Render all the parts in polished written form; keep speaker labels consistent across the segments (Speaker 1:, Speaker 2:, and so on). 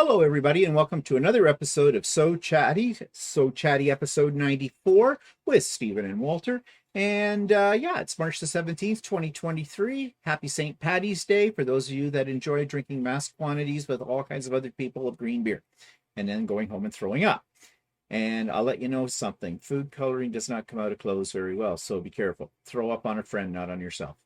Speaker 1: Hello, everybody, and welcome to another episode of So Chatty, episode 94 with Stephen and Walter. And yeah, it's March the 17th, 2023. Happy St. Paddy's Day for those of you that enjoy drinking mass quantities with all kinds of other people of green beer and then going home and throwing up. And I'll let you know something. Food coloring does not come out of clothes very well, so be careful. Throw up on a friend, not on yourself.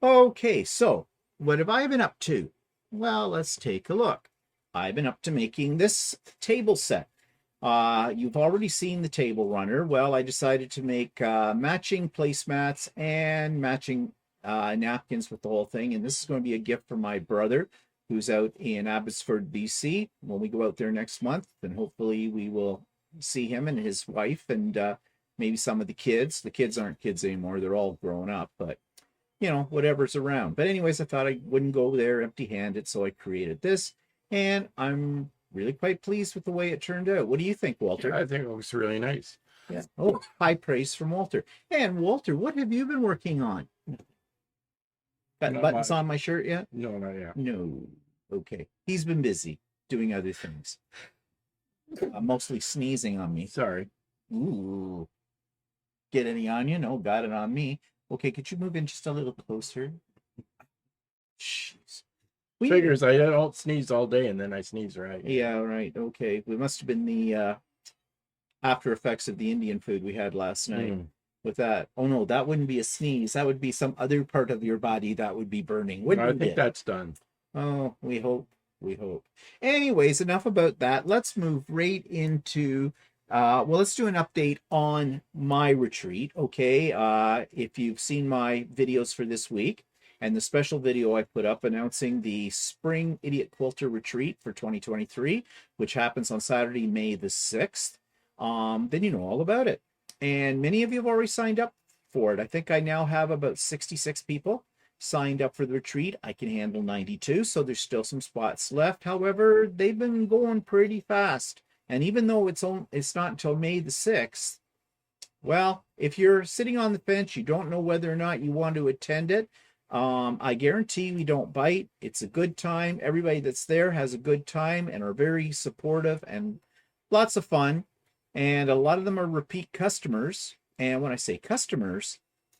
Speaker 1: Okay, so what have I been up to? Well, let's take a look. I've been up to making this table set. You've already seen the table runner. Well, I decided to make matching placemats and matching napkins with the whole thing. And this is going to be a gift for my brother who's out in Abbotsford, BC. When we go out there next month, and hopefully we will see him and his wife and maybe some of the kids. The kids aren't kids anymore. They're all grown up, but you know, whatever's around. But anyways, I thought I wouldn't go there empty-handed, so I created this. And I'm really quite pleased with the way it turned out. What do you think, Walter?
Speaker 2: Yeah, I think it looks really nice.
Speaker 1: Yeah. Oh, high praise from Walter. And Walter, what have you been working on? Got
Speaker 2: Not
Speaker 1: buttons
Speaker 2: much.
Speaker 1: on my shirt yet?
Speaker 2: No, not yet.
Speaker 1: No. Okay. He's been busy doing other things. Mostly sneezing on me.
Speaker 2: Sorry.
Speaker 1: Ooh. Get any on you? No, got it on me. Okay, could you move in just a little closer? Jeez.
Speaker 2: Figures I don't sneeze all day and then I sneeze, right?
Speaker 1: Yeah, right. Okay. We must have been the after effects of the Indian food we had last night with that. Oh no, that wouldn't be a sneeze. That would be some other part of your body that would be burning. Wouldn't
Speaker 2: I
Speaker 1: it?
Speaker 2: think that's done.
Speaker 1: Oh, we hope. We hope. Anyways, enough about that. Let's move right into well, let's do an update on my retreat. Okay. If you've seen my videos for this week, and the special video I put up announcing the Spring Idiot Quilter Retreat for 2023, which happens on Saturday, May the 6th, then you know all about it. And many of you have already signed up for it. I think I now have about 66 people signed up for the retreat. I can handle 92, so there's still some spots left. However, they've been going pretty fast. And even though it's not until May the 6th, well, if you're sitting on the fence, you don't know whether or not you want to attend it, I guarantee we don't bite. It's a good time. Everybody that's there has a good time and are very supportive and lots of fun. And a lot of them are repeat customers. And when I say customers,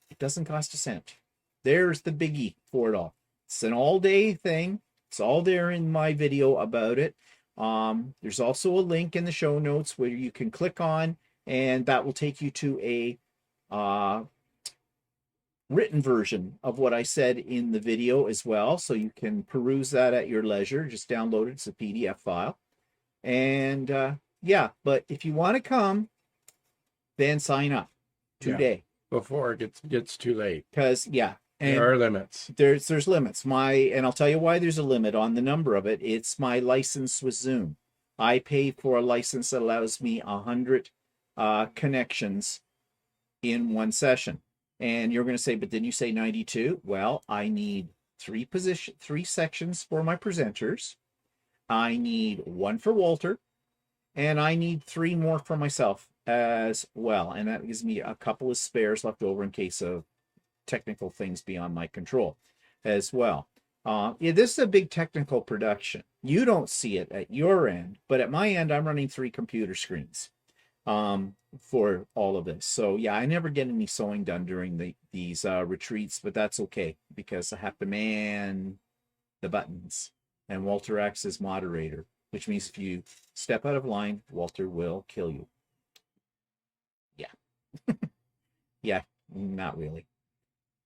Speaker 1: it doesn't cost a cent. There's the biggie for it all. It's an all-day thing. It's all there in my video about it. There's also a link in the show notes where you can click on, and that will take you to a written version of what I said in the video as well, so you can peruse that at your leisure. Just download it. It's a PDF file. And yeah, but if you want to come, then sign up today.
Speaker 2: Yeah, before it gets too late.
Speaker 1: Because yeah, and
Speaker 2: there are limits.
Speaker 1: There's limits. And I'll tell you why there's a limit on the number of it. It's my license with Zoom. I pay for a license that allows me 100 connections in one session. And you're going to say, but then you say 92. Well, I need three sections for my presenters. I need one for Walter, and I need 3 more for myself as well. And that gives me a couple of spares left over in case of technical things beyond my control as well. Yeah, this is a big technical production. You don't see it at your end, but at my end, I'm running 3 computer screens for all of this. So yeah, I never get any sewing done during these retreats, but that's okay because I have to man the buttons, and Walter acts as moderator, which means if you step out of line, Walter will kill you. Yeah. Yeah, not really.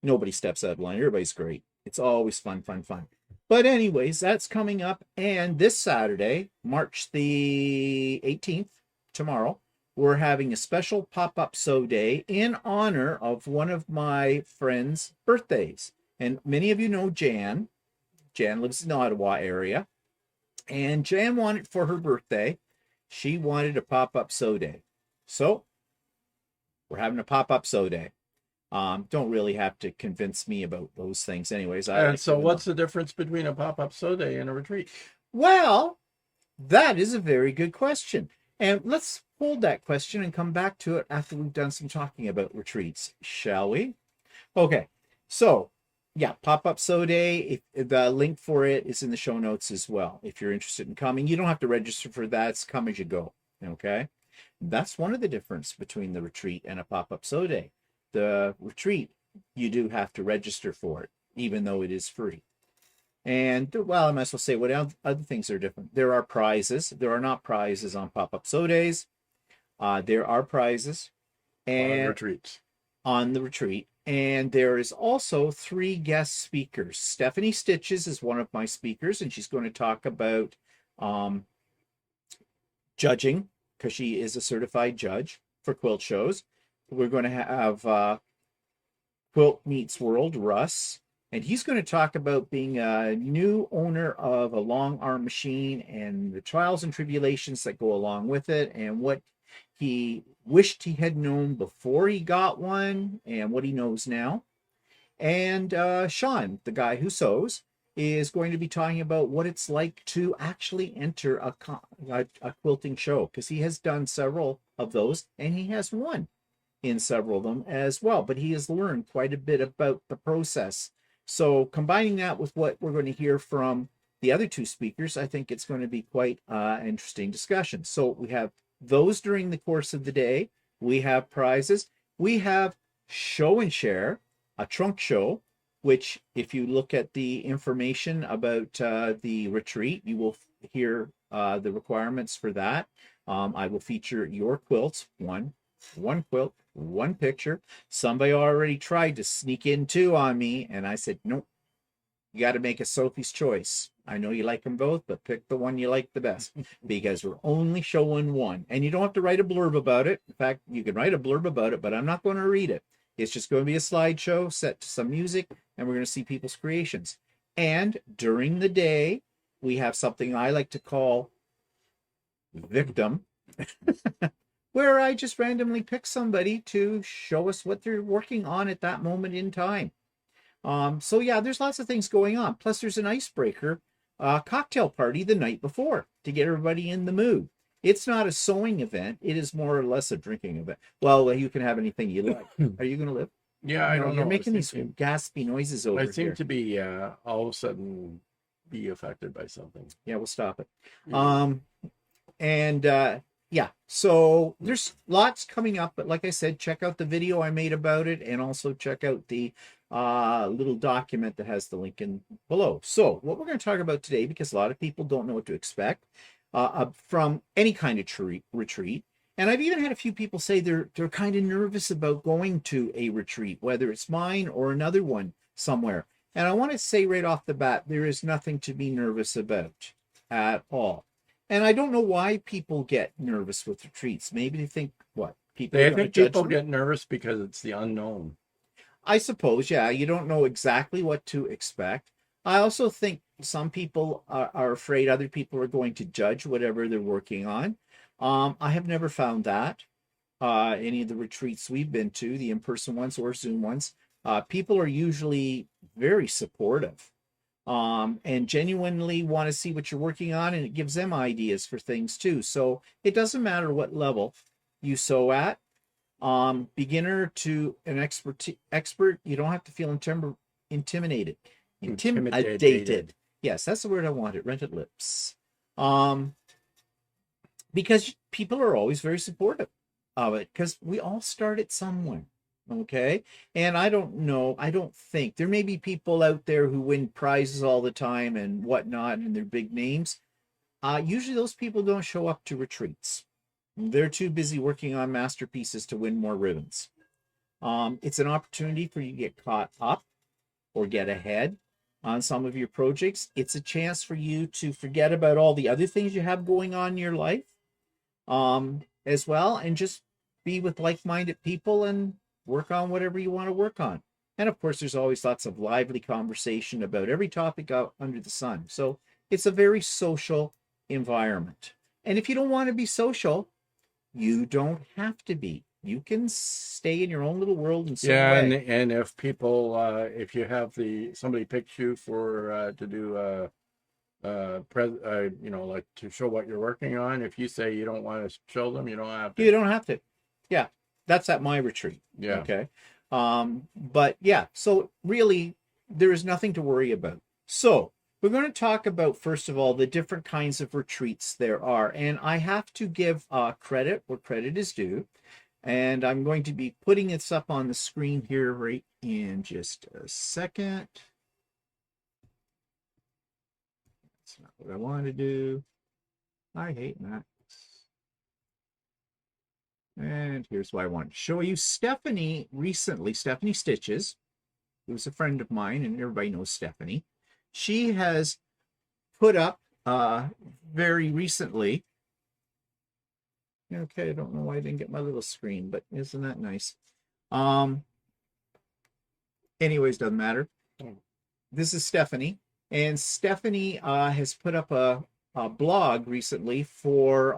Speaker 1: Nobody steps out of line. Everybody's great. It's always fun, fun, fun. But anyways, that's coming up. And this Saturday, March the 18th, tomorrow, we're having a special pop-up sew day in honor of one of my friends' birthdays. And many of you know Jan. Jan lives in the Ottawa area. And Jan wanted for her birthday, she wanted a pop-up sew day. So we're having a pop-up sew day. Don't really have to convince me about those things anyways.
Speaker 2: And so what's the difference between a pop-up sew day and a retreat?
Speaker 1: Well, that is a very good question. And let's hold that question and come back to it after we've done some talking about retreats, shall we? Okay, so yeah, pop-up sew day. If the link for it is in the show notes as well. If you're interested in coming, you don't have to register for that. It's come as you go. Okay. That's one of the difference between the retreat and a pop-up sew day. The retreat, you do have to register for it, even though it is free. And well, I might as well say what other things are different. There are prizes. There are not prizes on pop-up sew days. There are prizes
Speaker 2: On
Speaker 1: and
Speaker 2: retreats.
Speaker 1: on the retreat. And there is also 3 guest speakers. Stephanie Stitches is one of my speakers, and she's going to talk about judging, because she is a certified judge for quilt shows. We're going to have Quilt Meets World, Russ, and he's going to talk about being a new owner of a long arm machine and the trials and tribulations that go along with it, and what he wished he had known before he got one and what he knows now. And Sean, the guy who sews, is going to be talking about what it's like to actually enter a quilting show, because he has done several of those and he has won in several of them as well. But he has learned quite a bit about the process. So combining that with what we're going to hear from the other 2 speakers, I think it's going to be quite interesting discussion. So we have those during the course of the day. We have prizes. We have show and share, a trunk show, which if you look at the information about the retreat, you will hear the requirements for that. I will feature your quilts, one quilt, one picture. Somebody already tried to sneak in 2 on me, and I said, nope, you got to make a Sophie's choice. I know you like them both, but pick the one you like the best, because we're only showing one. And you don't have to write a blurb about it. In fact, you can write a blurb about it, but I'm not going to read it. It's just going to be a slideshow set to some music, and we're going to see people's creations. And during the day, we have something I like to call Victim, where I just randomly pick somebody to show us what they're working on at that moment in time. So yeah, there's lots of things going on. Plus, there's an icebreaker cocktail party the night before to get everybody in the mood. It's not a sewing event. It is more or less a drinking event. Well, you can have anything you like. Are you going to live?
Speaker 2: Yeah, I don't know.
Speaker 1: You're making these gaspy noises over
Speaker 2: I
Speaker 1: here.
Speaker 2: seem to be all of a sudden be affected by something.
Speaker 1: Yeah, we'll stop it.
Speaker 2: Yeah.
Speaker 1: Yeah, so there's lots coming up, but like I said, check out the video I made about it, and also check out the little document that has the link in below. So what we're going to talk about today, because a lot of people don't know what to expect from any kind of retreat, and I've even had a few people say they're kind of nervous about going to a retreat, whether it's mine or another one somewhere. And I want to say right off the bat, there is nothing to be nervous about at all. And I don't know why people get nervous with retreats. Maybe they think, what?
Speaker 2: I think people get nervous because it's the unknown.
Speaker 1: I suppose, yeah. You don't know exactly what to expect. I also think some people are afraid other people are going to judge whatever they're working on. I have never found that. Any of the retreats we've been to, the in-person ones or Zoom ones, people are usually very supportive. And genuinely want to see what you're working on, and it gives them ideas for things too. So it doesn't matter what level you sew at, beginner to an expert, you don't have to feel intimidated. Yes, that's the word I wanted. Rented lips. Because people are always very supportive of it, because we all start at somewhere. Okay. And I don't think there may be people out there who win prizes all the time and whatnot, and they're big names. Usually those people don't show up to retreats. They're too busy working on masterpieces to win more ribbons. It's an opportunity for you to get caught up or get ahead on some of your projects. It's a chance for you to forget about all the other things you have going on in your life as well, and just be with like-minded people and work on whatever you want to work on. And of course, there's always lots of lively conversation about every topic out under the sun. So it's a very social environment. And if you don't want to be social, you don't have to be. You can stay in your own little world and
Speaker 2: and if people if you have somebody picks you for to do like to show what you're working on, if you say you don't want to show them, you don't have to.
Speaker 1: You don't have to. Yeah. That's at my retreat.
Speaker 2: Yeah.
Speaker 1: Okay. But yeah, so really there is nothing to worry about. So we're going to talk about, first of all, the different kinds of retreats there are. And I have to give credit where credit is due. And I'm going to be putting this up on the screen here right in just a second. That's not what I want to do. I hate Macs. And here's what I want to show you. Stephanie recently, Stephanie Stitches, who's a friend of mine, and everybody knows Stephanie. She has put up very recently. Okay, I don't know why I didn't get my little screen, but isn't that nice? Anyways, doesn't matter. This is Stephanie, and Stephanie has put up a blog recently for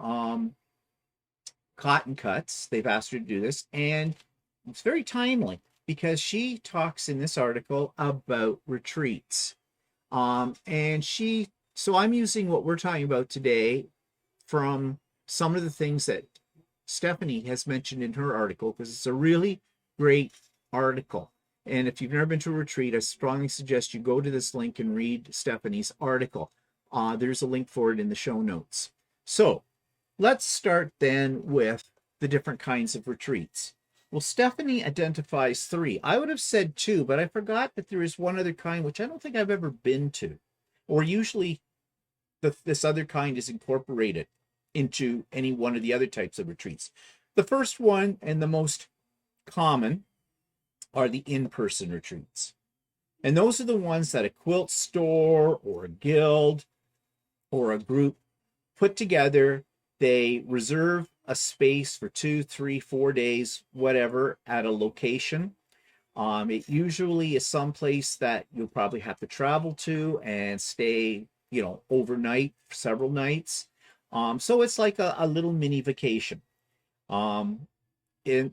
Speaker 1: Cotton Cuts. They've asked her to do this, and it's very timely because she talks in this article about retreats. And so I'm using what we're talking about today from some of the things that Stephanie has mentioned in her article, because it's a really great article. And if you've never been to a retreat, I strongly suggest you go to this link and read Stephanie's article. There's a link for it in the show notes. So let's start then with the different kinds of retreats. Well, Stephanie identifies 3. I would have said 2, but I forgot that there is one other kind, which I don't think I've ever been to. Or usually this other kind is incorporated into any one of the other types of retreats. The first one, and the most common, are the in-person retreats. And those are the ones that a quilt store or a guild or a group put together. They reserve a space for 2, 3, 4 days, whatever, at a location. It usually is someplace that you'll probably have to travel to and stay, overnight, several nights. So it's like a little mini vacation. And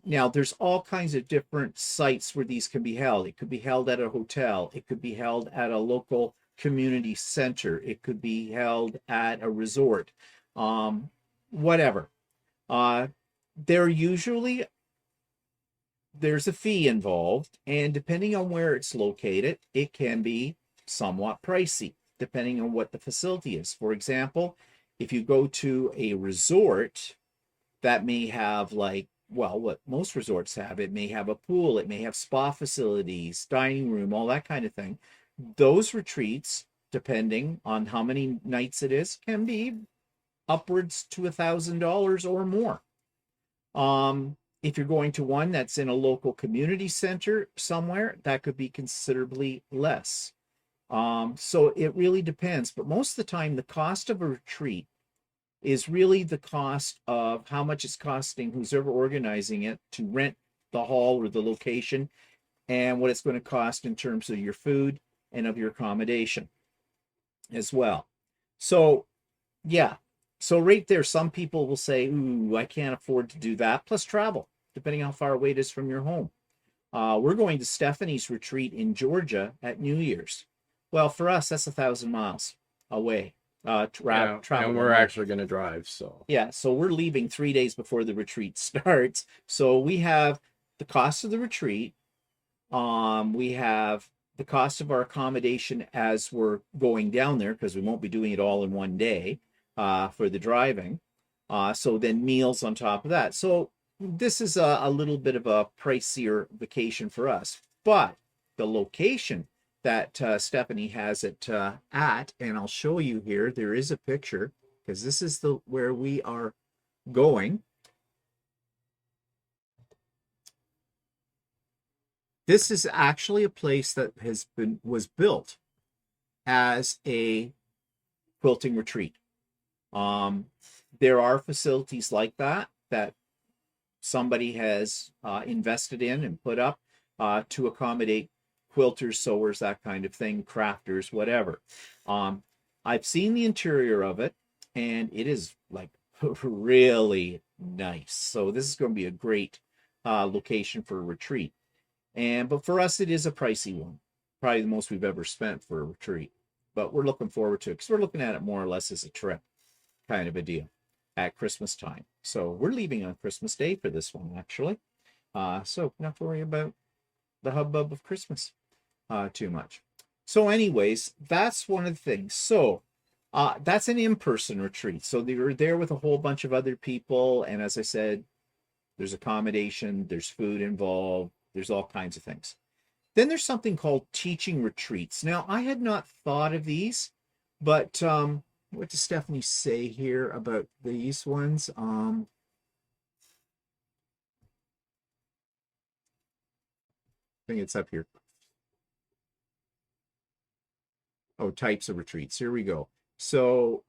Speaker 1: now there's all kinds of different sites where these can be held. It could be held at a hotel. It could be held at a local community center. It could be held at a resort. Whatever. There's a fee involved, and depending on where it's located, it can be somewhat pricey, depending on what the facility is. For example, if you go to a resort that may have what most resorts have, it may have a pool, it may have spa facilities, dining room, all that kind of thing. Those retreats, depending on how many nights it is, can be upwards to $1,000 or more. If you're going to one that's in a local community center somewhere, that could be considerably less. So it really depends. But most of the time, the cost of a retreat is really the cost of how much it's costing who's ever organizing it to rent the hall or the location, and what it's going to cost in terms of your food and of your accommodation as well. So, yeah. So right there, some people will say, ooh, I can't afford to do that, plus travel, depending on how far away it is from your home. We're going to Stephanie's retreat in Georgia at New Year's. Well, for us, that's 1,000 miles away.
Speaker 2: Travel, and we're actually going to drive. So
Speaker 1: so we're leaving 3 days before the retreat starts. So we have the cost of the retreat. We have the cost of our accommodation as we're going down there, because we won't be doing it all in one day for the driving. So then meals on top of that. So this is a little bit of a pricier vacation for us. But the location that Stephanie has it and I'll show you here. There is a picture, because this is where we are going. This is actually a place that was built as a quilting retreat. There are facilities like that somebody has invested in and put up to accommodate quilters, sewers, that kind of thing, crafters, whatever. I've seen the interior of it, and it is like really nice. So this is going to be a great location for a retreat. But for us, it is a pricey one, probably the most we've ever spent for a retreat. But we're looking forward to it, because we're looking at it more or less as a trip kind of a deal at Christmas time. So we're leaving on Christmas Day for this one, actually. So not to worry about the hubbub of Christmas too much. So anyways, that's one of the things. So that's an in-person retreat. So you're there with a whole bunch of other people. And as I said, there's accommodation, there's food involved, there's all kinds of things. Then there's something called teaching retreats. Now, I had not thought of these, but what does Stephanie say here about these ones? I think it's up here. Oh, types of retreats. Here we go. So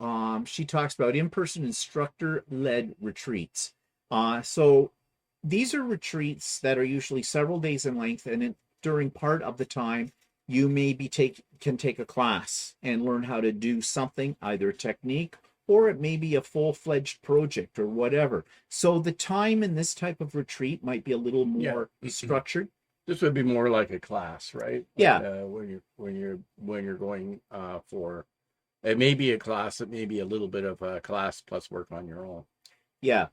Speaker 1: she talks about in-person instructor-led retreats. So these are retreats that are usually several days in length, and during part of the time, you maybe can take a class and learn how to do something, either a technique or it may be a full-fledged project or whatever. So the time in this type of retreat might be a little more structured.
Speaker 2: This would be more like a class, right?
Speaker 1: Yeah.
Speaker 2: When you're going for, it may be a class, it may be a little bit of a class plus work on your own.
Speaker 1: Yeah.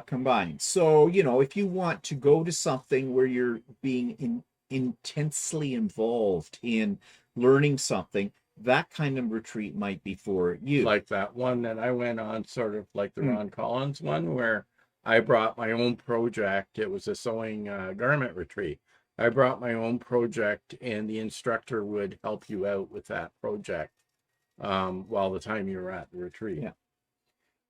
Speaker 1: Combined. So, you know, if you want to go to something where you're being intensely involved in learning something, that kind of retreat might be for you.
Speaker 2: Like that one that I went on, sort of like the Ron Collins one, where I brought my own project. It was a sewing garment retreat. I brought my own project, and the instructor would help you out with that project while the time you were at the retreat.
Speaker 1: Yeah.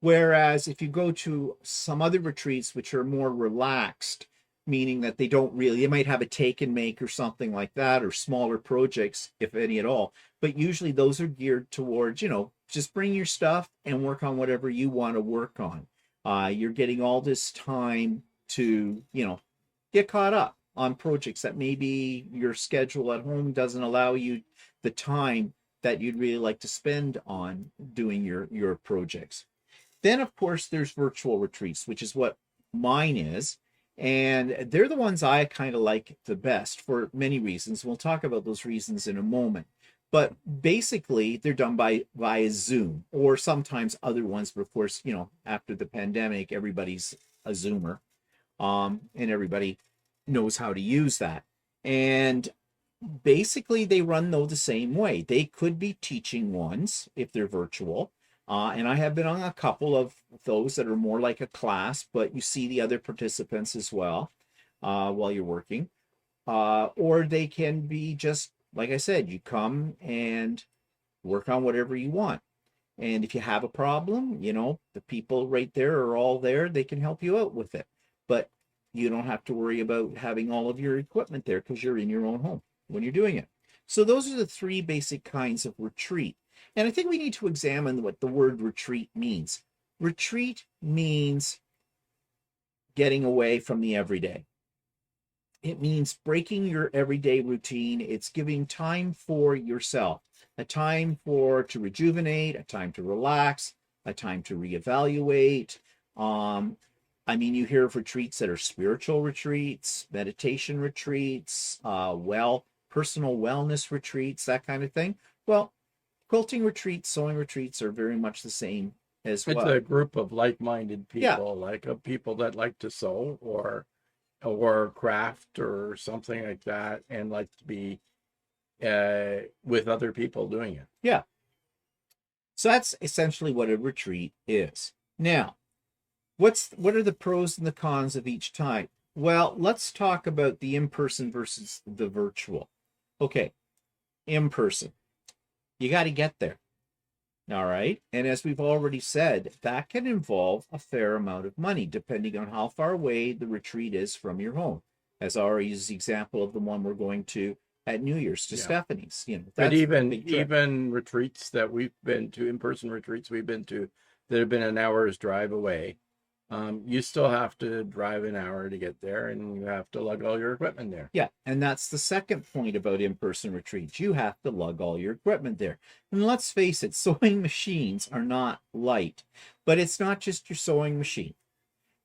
Speaker 1: Whereas if you go to some other retreats, which are more relaxed, meaning that they might have a take and make or something like that, or smaller projects, if any at all. But usually those are geared towards, you know, just bring your stuff and work on whatever you want to work on. You're getting all this time to, you know, get caught up on projects that maybe your schedule at home doesn't allow you the time that you'd really like to spend on doing your projects. Then, of course, there's virtual retreats, which is what mine is. And they're the ones I kind of like the best for many reasons. We'll talk about those reasons in a moment. But basically, they're done via Zoom or sometimes other ones. But of course, you know, after the pandemic, everybody's a Zoomer, and everybody knows how to use that. And basically, they run though the same way. They could be teaching ones if they're virtual. And I have been on a couple of those that are more like a class, but you see the other participants as well while you're working. Or they can be just, like I said, you come and work on whatever you want. And if you have a problem, you know, the people right there are all there. They can help you out with it. But you don't have to worry about having all of your equipment there because you're in your own home when you're doing it. So those are the three basic kinds of retreat. And I think we need to examine what the word retreat means. Retreat means getting away from the everyday. It means breaking your everyday routine. It's giving time for yourself, a time to rejuvenate, a time to relax, a time to reevaluate. I mean, you hear of retreats that are spiritual retreats, meditation retreats, personal wellness retreats, that kind of thing. Well, quilting retreats, sewing retreats are very much the same as well.
Speaker 2: It's a group of like-minded people, like people that like to sew or craft or something like that, and like to be with other people doing it.
Speaker 1: Yeah. So that's essentially what a retreat is. Now, what are the pros and the cons of each type? Well, let's talk about the in-person versus the virtual. Okay, in-person. You got to get there. All right. And as we've already said, that can involve a fair amount of money, depending on how far away the retreat is from your home. As I already used the example of the one we're going to at New Year's to Stephanie's. You know,
Speaker 2: but even retreats that we've been to, in-person retreats we've been to that have been an hour's drive away, you still have to drive an hour to get there, and you have to lug all your equipment there.
Speaker 1: Yeah, and that's the second point about in-person retreats. You have to lug all your equipment there. And let's face it, sewing machines are not light. But it's not just your sewing machine.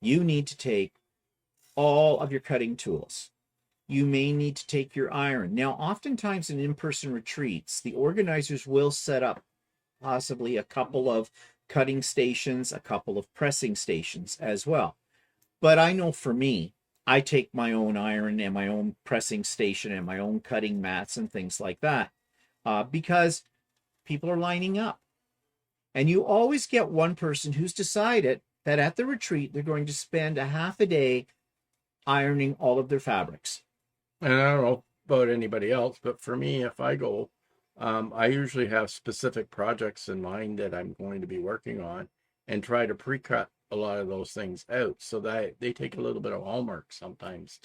Speaker 1: You need to take all of your cutting tools. You may need to take your iron. Now, oftentimes in in-person retreats, the organizers will set up possibly a couple of cutting stations, a couple of pressing stations as well. But I know for me, I take my own iron and my own pressing station and my own cutting mats and things like that. because people are lining up. And you always get one person who's decided that at the retreat, they're going to spend a half a day ironing all of their fabrics.
Speaker 2: And I don't know about anybody else, but for me, if I go, I usually have specific projects in mind that I'm going to be working on and try to pre-cut a lot of those things out so that they take a little bit of homework sometimes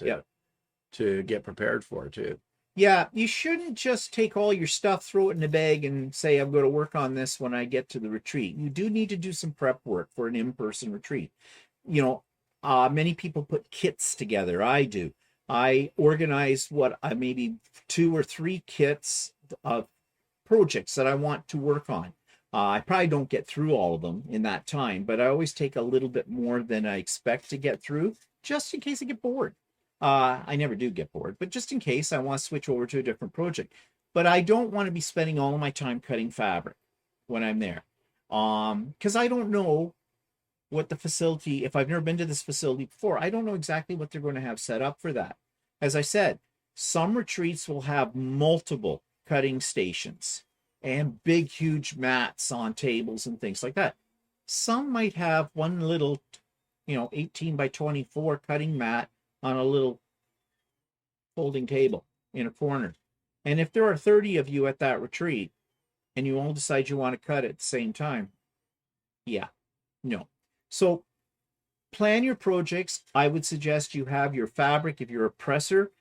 Speaker 2: to get prepared for too.
Speaker 1: Yeah, you shouldn't just take all your stuff, throw it in a bag, and say, I'm going to work on this when I get to the retreat. You do need to do some prep work for an in-person retreat. You know, many people put kits together. I do. I organize maybe 2 or 3 kits of projects that I want to work on. I probably don't get through all of them in that time, but I always take a little bit more than I expect to get through, just in case I get bored. I never do get bored, but just in case I want to switch over to a different project. But I don't want to be spending all of my time cutting fabric when I'm there. Because I don't know what the facility, if I've never been to this facility before, I don't know exactly what they're going to have set up for that. As I said, some retreats will have multiple cutting stations and big, huge mats on tables and things like that. Some might have one little, 18 by 24 cutting mat on a little folding table in a corner. And if there are 30 of you at that retreat and you all decide you want to cut at the same time, yeah, no. So plan your projects. I would suggest you have your fabric, if you're a presser,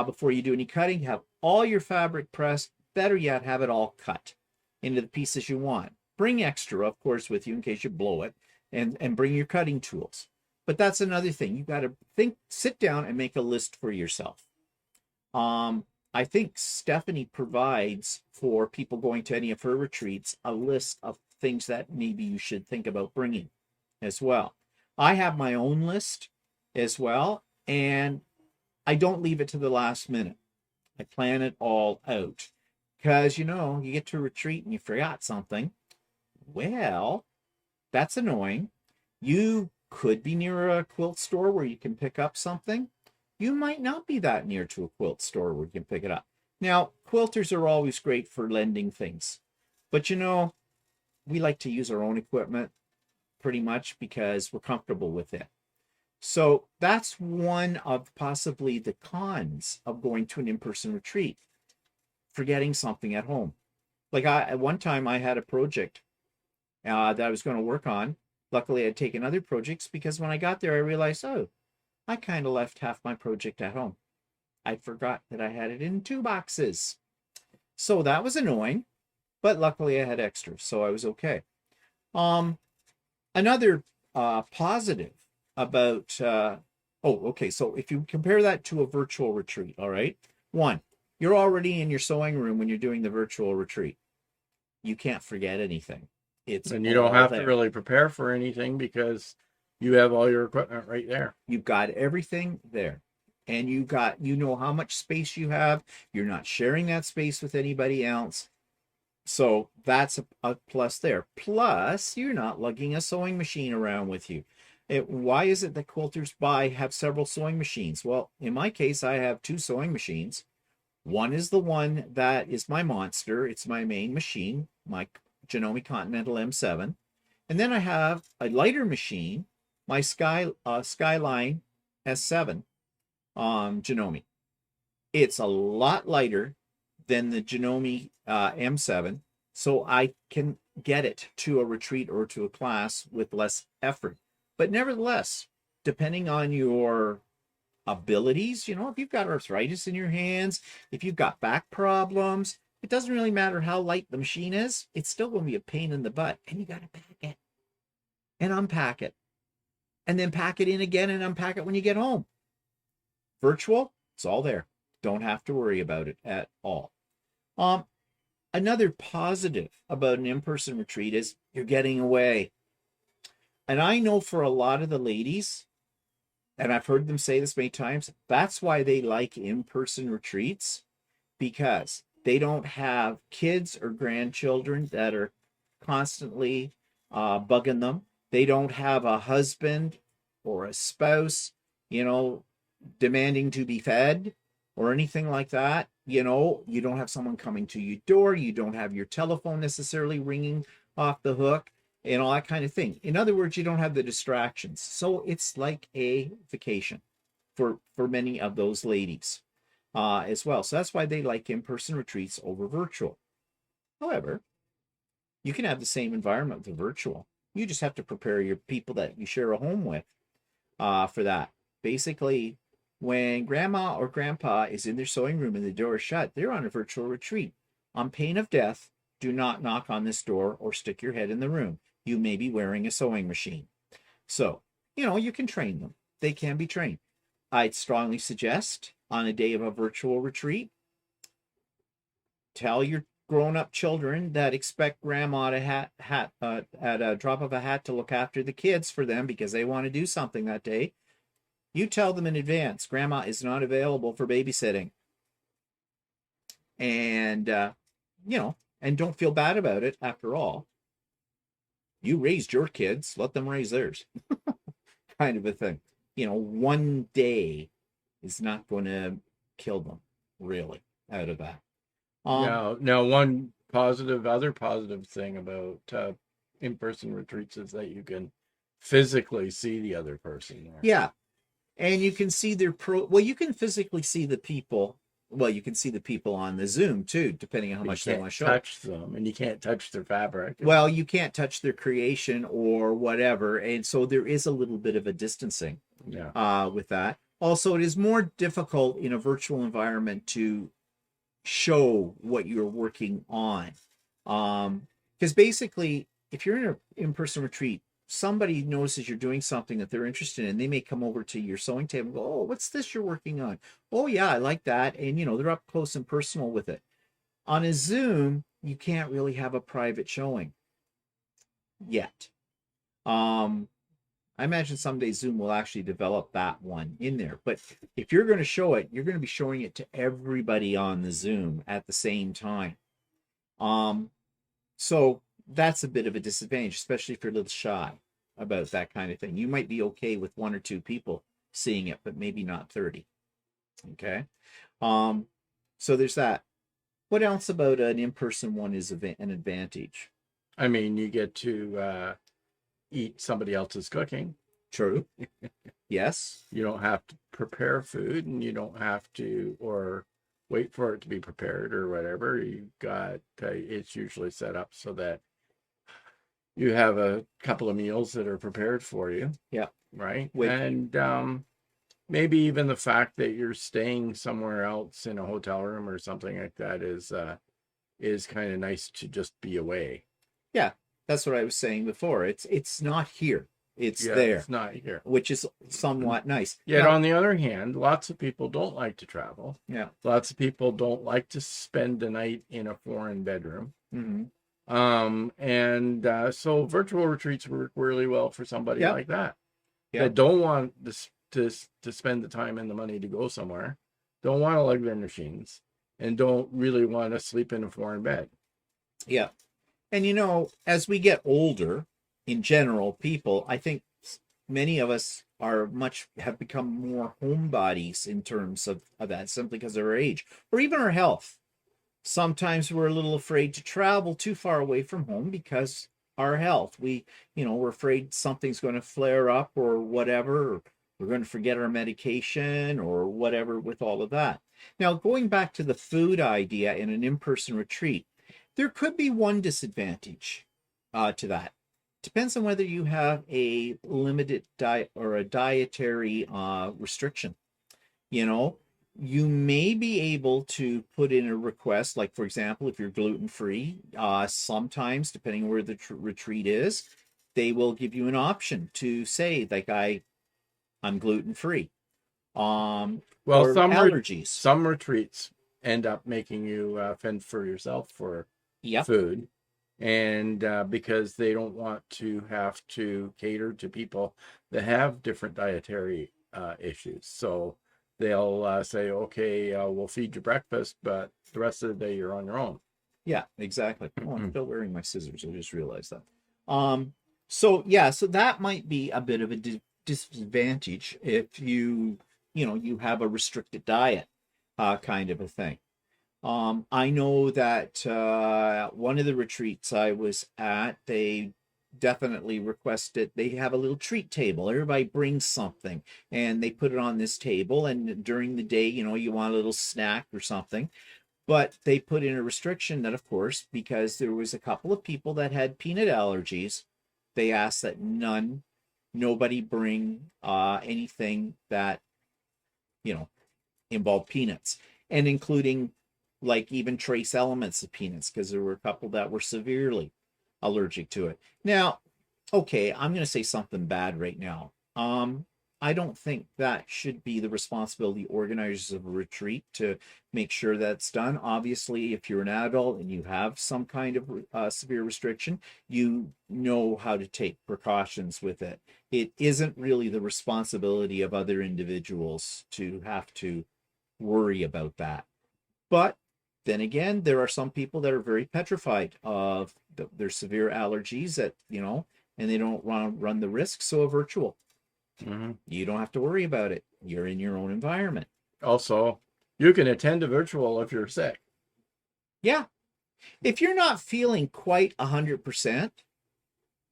Speaker 1: before you do any cutting, have all your fabric pressed. Better yet, have it all cut into the pieces you want. Bring extra, of course, with you in case you blow it, and bring your cutting tools. But that's another thing. You got to sit down and make a list for yourself. I think Stephanie provides for people going to any of her retreats a list of things that maybe you should think about bringing as well. I have my own list as well, and I don't leave it to the last minute. I plan it all out because, you get to a retreat and you forgot something. Well, that's annoying. You could be near a quilt store where you can pick up something. You might not be that near to a quilt store where you can pick it up. Now, quilters are always great for lending things, but we like to use our own equipment pretty much because we're comfortable with it. So that's one of possibly the cons of going to an in-person retreat, forgetting something at home. Like at one time I had a project that I was going to work on. Luckily, I'd taken other projects because when I got there, I realized, I kind of left half my project at home. I forgot that I had it in 2 boxes. So that was annoying, but luckily I had extra, so I was okay. Another positive about, so if you compare that to a virtual retreat, all right, 1, you're already in your sewing room when you're doing the virtual retreat. You can't forget anything.
Speaker 2: And you don't have to really prepare for anything because you have all your equipment right there.
Speaker 1: You've got everything there. And you know how much space you have. You're not sharing that space with anybody else. So that's a plus there. Plus, you're not lugging a sewing machine around with you. Why is it that quilters have several sewing machines? Well, in my case, I have 2 sewing machines. One is the one that is my monster. It's my main machine, my Janome Continental M7. And then I have a lighter machine, my Skyline S7 Janome. It's a lot lighter than the Janome M7, so I can get it to a retreat or to a class with less effort. But nevertheless, depending on your abilities, if you've got arthritis in your hands, if you've got back problems, it doesn't really matter how light the machine is. It's still going to be a pain in the butt, and you got to pack it and unpack it and then pack it in again and unpack it when you get home. Virtual, it's all there. Don't have to worry about it at all. Another positive about an in-person retreat is you're getting away. And I know for a lot of the ladies, and I've heard them say this many times, that's why they like in-person retreats, because they don't have kids or grandchildren that are constantly bugging them. They don't have a husband or a spouse, demanding to be fed or anything like that, you know, you don't have someone coming to your door, you don't have your telephone necessarily ringing off the hook, and all that kind of thing. In other words, you don't have the distractions. So it's like a vacation for many of those ladies as well. So that's why they like in-person retreats over virtual. However, you can have the same environment with virtual. You just have to prepare your people that you share a home with for that. Basically, when grandma or grandpa is in their sewing room and the door is shut, they're on a virtual retreat. On pain of death, do not knock on this door or stick your head in the room. You may be wearing a sewing machine. So, you know, you can train them. They can be trained. I'd strongly suggest on a day of a virtual retreat, tell your grown-up children that expect grandma to at a drop of a hat to look after the kids for them because they want to do something that day. You tell them in advance, grandma is not available for babysitting. And, you know, and don't feel bad about it. After all, you raised your kids, let them raise theirs. Kind of a thing. You know, one day is not going to kill them, really, out of that.
Speaker 2: Now, one other positive thing about in-person retreats is that you can physically see the other person there.
Speaker 1: Yeah. And you can see their well, you can physically see the people. Well, you can see the people on the Zoom too, depending on how much they want to show.
Speaker 2: Touch them, and you can't touch their fabric.
Speaker 1: Well, you can't touch their creation or whatever, and so there is a little bit of a distancing.
Speaker 2: Yeah.
Speaker 1: With that. Also, it is more difficult in a virtual environment to show what you're working on, because basically, if you're in an in-person retreat, somebody notices you're doing something that they're interested in. They may come over to your sewing table and go, "Oh, what's this you're working on? Oh, yeah, I like that." And, you know, they're up close and personal with it. On a Zoom, you can't really have a private showing yet. I imagine someday Zoom will actually develop that one in there. But if you're going to show it, you're going to be showing it to everybody on the Zoom at the same time. So that's a bit of a disadvantage, especially if you're a little shy about that kind of thing. You might be okay with 1 or 2 people seeing it, but maybe not 30. Okay. So there's that. What else about an in-person one is an advantage?
Speaker 2: I mean, you get to eat somebody else's cooking.
Speaker 1: True. Yes.
Speaker 2: You don't have to prepare food, and you don't have to or wait for it to be prepared or whatever. You got it's usually set up so that you have a couple of meals that are prepared for you.
Speaker 1: Yeah.
Speaker 2: Right. And maybe even the fact that you're staying somewhere else in a hotel room or something like that is kind of nice to just be away.
Speaker 1: Yeah, that's what I was saying before. It's not here. It's there.
Speaker 2: It's not here.
Speaker 1: Which is somewhat nice.
Speaker 2: Yet
Speaker 1: now,
Speaker 2: on the other hand, lots of people don't like to travel.
Speaker 1: Yeah.
Speaker 2: Lots of people don't like to spend the night in a foreign bedroom.
Speaker 1: Mm-hmm.
Speaker 2: So virtual retreats work really well for somebody like that.
Speaker 1: Yeah.
Speaker 2: That don't want to spend the time and the money to go somewhere, don't want to lug their machines, and don't really want to sleep in a foreign bed.
Speaker 1: Yeah. And, you know, as we get older, in general, people, I think many of us have become more homebodies in terms of that, simply because of our age or even our health. Sometimes we're a little afraid to travel too far away from home because our health, we're afraid something's going to flare up or whatever, or we're going to forget our medication or whatever with all of that. Now, going back to the food idea in an in-person retreat, there could be one disadvantage to that. Depends on whether you have a limited diet or a dietary restriction. You know, you may be able to put in a request, like, for example, if you're gluten-free, sometimes, depending on where the retreat is, they will give you an option to say, like, I'm gluten-free. Well,
Speaker 2: some
Speaker 1: allergies.
Speaker 2: Some retreats end up making you fend for yourself for food. And because they don't want to have to cater to people that have different dietary issues. So they'll say, okay, we'll feed you breakfast, but the rest of the day you're on your own.
Speaker 1: Yeah, exactly. Oh, I'm still wearing my scissors. I just realized that. So that might be a bit of a disadvantage if you have a restricted diet. kind of a thing. I know that one of the retreats I was at, they definitely requested they have a little treat table. Everybody brings something and they put it on this table. And during the day, you want a little snack or something. But they put in a restriction that, of course, because there was a couple of people that had peanut allergies, they asked that nobody bring anything that, involved peanuts, and including like even trace elements of peanuts, because there were a couple that were severely allergic to it. Now, okay, I'm going to say something bad right now. I don't think that should be the responsibility of organizers of a retreat to make sure that's done. Obviously, if you're an adult and you have some kind of severe restriction, you know how to take precautions with it. It isn't really the responsibility of other individuals to have to worry about that. But then again, there are some people that are very petrified of their severe allergies that, and they don't want to run the risk. So a virtual, you don't have to worry about it. You're in your own environment.
Speaker 2: Also, you can attend a virtual if you're sick.
Speaker 1: Yeah. If you're not feeling quite 100%,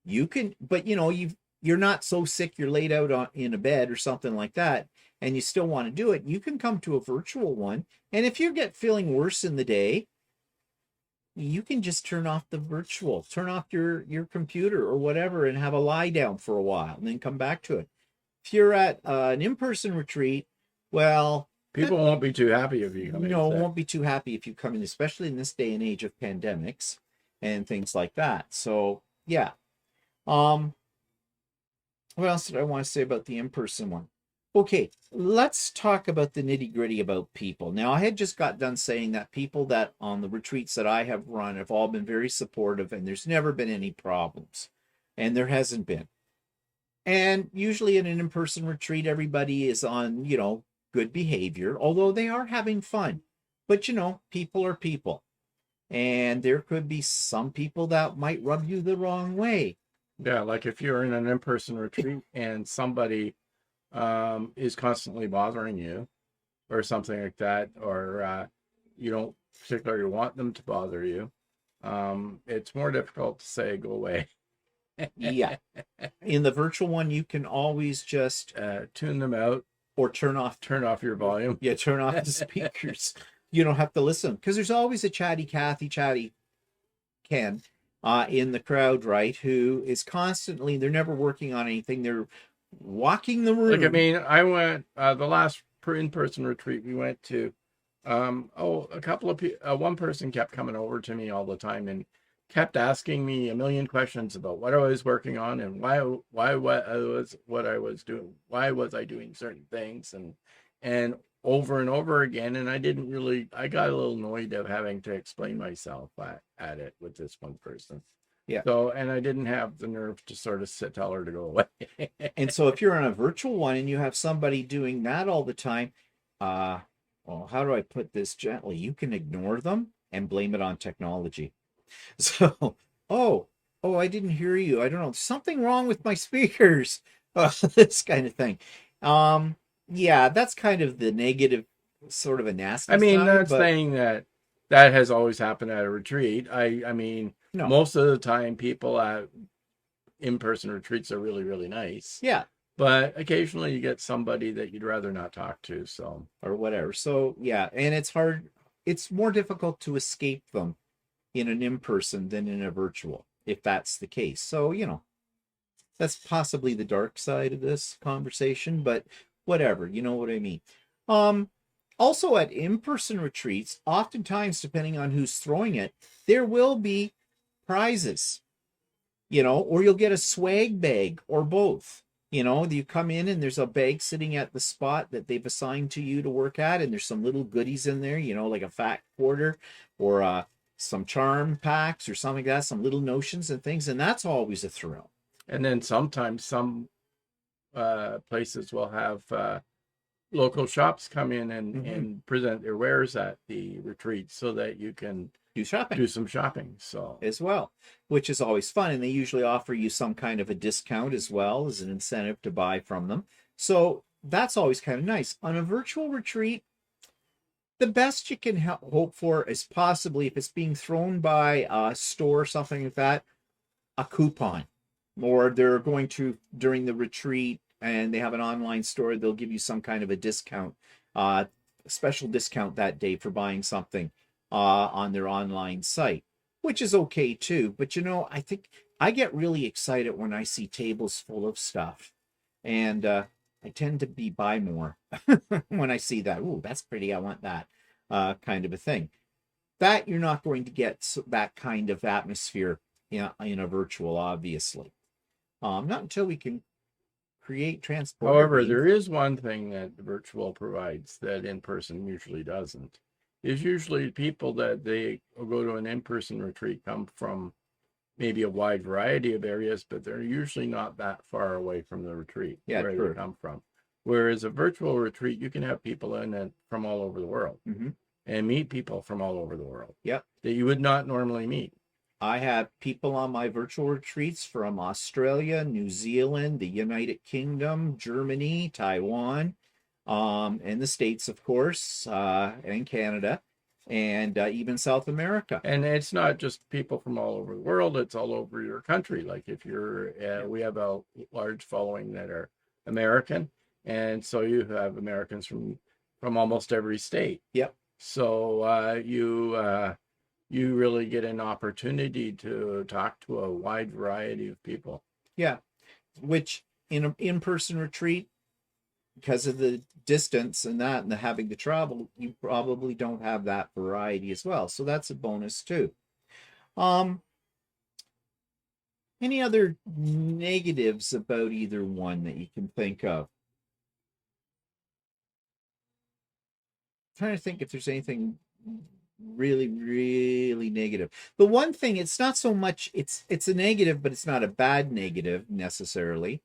Speaker 1: you can, but you're not so sick you're laid out in a bed or something like that, and you still want to do it, you can come to a virtual one. And if you get feeling worse in the day, you can just turn off the virtual, turn off your computer or whatever, and have a lie down for a while and then come back to it. If you're at an in-person retreat, well,
Speaker 2: people won't be too happy if you come in.
Speaker 1: No, won't be too happy if you come in, especially in this day and age of pandemics and things like that. So yeah. What else did I want to say about the in-person one? Okay, let's talk about the nitty-gritty about people. Now, I had just got done saying that people that on the retreats that I have run have all been very supportive, and there's never been any problems. And there hasn't been. And usually in an in-person retreat, everybody is on, good behavior, although they are having fun. But, people are people. And there could be some people that might rub you the wrong way.
Speaker 2: Yeah, like if you're in an in-person retreat and somebody is constantly bothering you or something like that, or you don't particularly want them to bother you, it's more difficult to say go away.
Speaker 1: Yeah. In the virtual one, you can always just
Speaker 2: tune them out
Speaker 1: or turn off
Speaker 2: your volume.
Speaker 1: Yeah, turn off the speakers. You don't have to listen, because there's always a chatty Ken in the crowd, right, who is constantly, they're never working on anything, they're walking the room.
Speaker 2: Like, I mean, I went the last in-person retreat we went to, a couple of people, one person kept coming over to me all the time and kept asking me a million questions about what I was working on and why I doing certain things, and over and over again. And I got a little annoyed of having to explain myself at it with this one person.
Speaker 1: Yeah.
Speaker 2: So, and I didn't have the nerve to sort of tell her to go away.
Speaker 1: And so if you're on a virtual one and you have somebody doing that all the time, well, how do I put this gently? You can ignore them and blame it on technology. So, I didn't hear you. I don't know. Something wrong with my speakers. This kind of thing. Yeah, that's kind of the negative, sort of a nasty
Speaker 2: I mean,
Speaker 1: side,
Speaker 2: not saying that has always happened at a retreat. I mean,
Speaker 1: no.
Speaker 2: Most of the time people at in-person retreats are really, really nice.
Speaker 1: Yeah.
Speaker 2: But occasionally you get somebody that you'd rather not talk to, so.
Speaker 1: Or whatever. So, yeah, and it's hard. It's more difficult to escape them in an in-person than in a virtual, if that's the case. So, that's possibly the dark side of this conversation, but whatever, you know what I mean. Also at in-person retreats, oftentimes, depending on who's throwing it, there will be prizes, or you'll get a swag bag or both. You come in and there's a bag sitting at the spot that they've assigned to you to work at, and there's some little goodies in there, like a fat quarter or some charm packs or something like that, some little notions and things, and that's always a thrill.
Speaker 2: And then sometimes some places will have local shops come in and present their wares at the retreat so that you can do some shopping so
Speaker 1: as well, which is always fun. And they usually offer you some kind of a discount as well as an incentive to buy from them. So that's always kind of nice. On a virtual retreat, The best you can hope for is possibly, if it's being thrown by a store or something like that, a coupon, or they're going to during the retreat and they have an online store, they'll give you some kind of a discount, special discount that day for buying something on their online site, which is okay too. But I think I get really excited when I see tables full of stuff, and I tend to buy more when I see that. Ooh, that's pretty, I want that, kind of a thing. That you're not going to get that kind of atmosphere in a virtual, obviously. Not until we can create transport.
Speaker 2: However, there is one thing that virtual provides that in-person usually doesn't. Is usually people that they go to an in-person retreat come from maybe a wide variety of areas, but they're usually not that far away from the retreat where
Speaker 1: true.
Speaker 2: they come from. Whereas a virtual retreat, you can have people in it from all over the world and meet people from all over the world.
Speaker 1: Yep.
Speaker 2: That you would not normally meet.
Speaker 1: I have people on my virtual retreats from Australia, New Zealand, the United Kingdom, Germany, Taiwan, and the States, of course, and Canada, and even South America.
Speaker 2: And it's not just people from all over the world, it's all over your country. Like if you're, we have a large following that are American, and so you have Americans from almost every state.
Speaker 1: Yep.
Speaker 2: So you really get an opportunity to talk to a wide variety of people.
Speaker 1: Yeah, which in an in-person retreat, because of the distance and the having to travel, you probably don't have that variety as well. So that's a bonus too. Any other negatives about either one that you can think of? I'm trying to think if there's anything really, really negative. The one thing, it's not so much, it's a negative, but it's not a bad negative necessarily.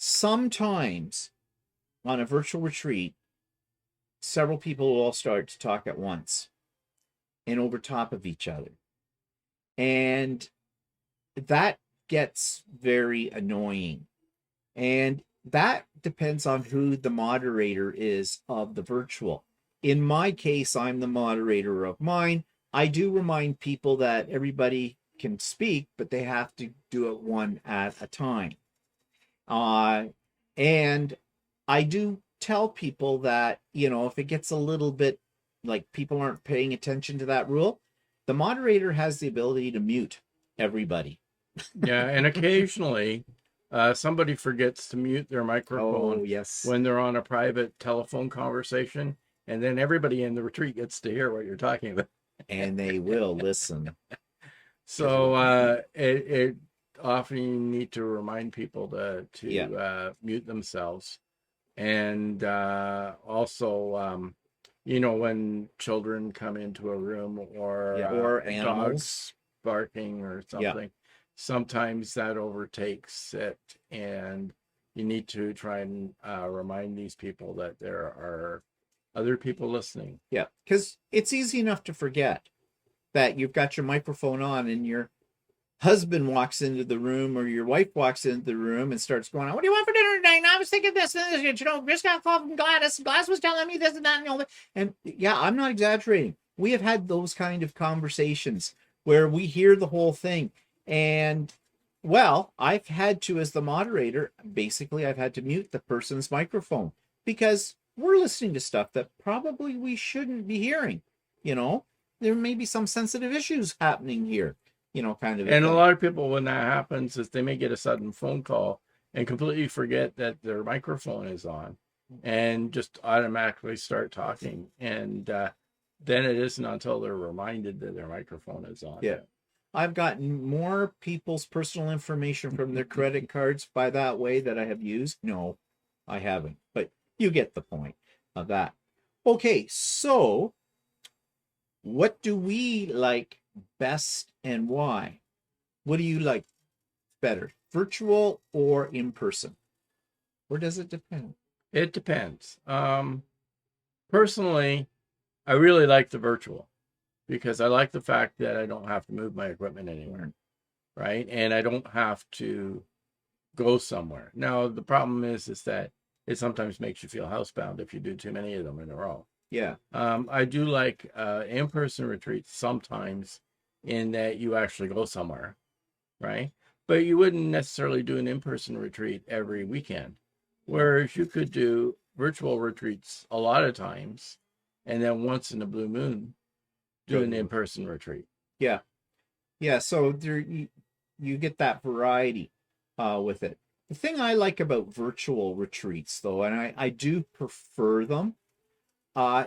Speaker 1: Sometimes on a virtual retreat, several people will all start to talk at once and over top of each other. And that gets very annoying. And that depends on who the moderator is of the virtual. In my case, I'm the moderator of mine. I do remind people that everybody can speak, but they have to do it one at a time. And I do tell people that, if it gets a little bit like people aren't paying attention to that rule, the moderator has the ability to mute everybody.
Speaker 2: Yeah, and occasionally somebody forgets to mute their microphone when they're on a private telephone conversation, and then everybody in the retreat gets to hear what you're talking about.
Speaker 1: And they will listen.
Speaker 2: So it often you need to remind people to mute themselves. And also, when children come into a room or dogs barking or something, sometimes that overtakes it, and you need to try and remind these people that there are other people listening.
Speaker 1: Yeah, because it's easy enough to forget that you've got your microphone on and your husband walks into the room or your wife walks into the room and starts going on, "What do you want for dinner today? And I was thinking this and this, just got a call from Gladys. Gladys was telling me this and that and all that." And yeah, I'm not exaggerating. We have had those kind of conversations where we hear the whole thing. And well, I've had to, as the moderator, basically I've had to mute the person's microphone because we're listening to stuff that probably we shouldn't be hearing. There may be some sensitive issues happening here. Kind of.
Speaker 2: And a lot of people, when that happens, is they may get a sudden phone call and completely forget that their microphone is on and just automatically start talking. And then it isn't until they're reminded that their microphone is on.
Speaker 1: Yeah. I've gotten more people's personal information from their credit cards by that way that I have used. No, I haven't. But you get the point of that. Okay, so what do we like best and why? What do you like better, virtual or in person? Or does it depend?
Speaker 2: It depends. Personally, I really like the virtual because I like the fact that I don't have to move my equipment anywhere, right? And I don't have to go somewhere. Now, the problem is that it sometimes makes you feel housebound if you do too many of them in a row.
Speaker 1: Yeah.
Speaker 2: I do like in-person retreats sometimes, in that you actually go somewhere, right? But you wouldn't necessarily do an in-person retreat every weekend, whereas you could do virtual retreats a lot of times, and then once in a blue moon do an in-person retreat.
Speaker 1: Yeah. Yeah. So there you get that variety with it. The thing I like about virtual retreats, though, and I do prefer them,